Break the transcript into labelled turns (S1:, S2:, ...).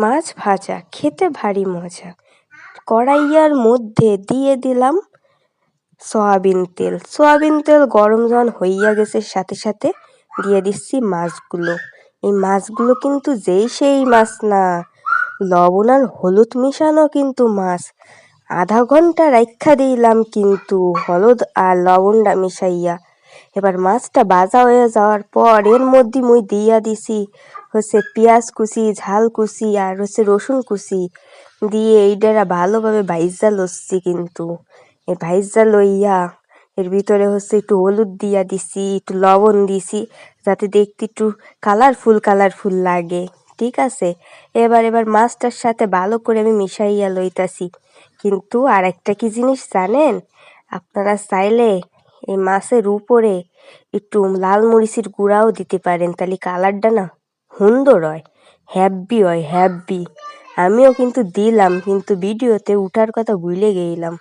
S1: মাছ ভাজা খেতে ভারী মজা। কড়াইয়ার মধ্যে দিয়ে দিলাম সয়াবিন তেল গরম যখন হইয়া গেছে সাথে সাথে দিয়ে দিচ্ছি মাছগুলো। এই মাছগুলো কিন্তু যেই সেই মাছ না, লবণ আর হলুদ মিশানো কিন্তু মাছ। আধা ঘন্টা রাইখা দিলাম কিন্তু হলুদ আর লবণটা মিশাইয়া। এবার মাছটা ভাজা হয়ে যাওয়ার পর এর মধ্যে মুই দিয়া দিছি পেঁয়াজ কুচি, ঝাল কুচি আর রসুন কুচি দিয়ে এইটারা ভালোভাবে ভাইজা লচ্ছি কিন্তু। এই ভাইজা লইয়া এর ভিতরে একটু হলুদ দিয়া দিছি, একটু লবণ দিছি যাতে দেখতে একটু কালারফুল লাগে। ঠিক আছে, এবার মাছটার সাথে ভালো করে আমি মিশাইয়া লইতাছি। কিন্তু আর একটা কি জিনিস জানেন, আপনারা চাইলে এই মাছের উপরে একটু লাল মরিচের গুঁড়াও দিতে পারেন, তাহলে কালারটা না সুন্দর হয়, হ্যাব্বি। আমিও কিন্তু দিলাম, কিন্তু ভিডিওতে উঠার কথা ভুলে গেলাম।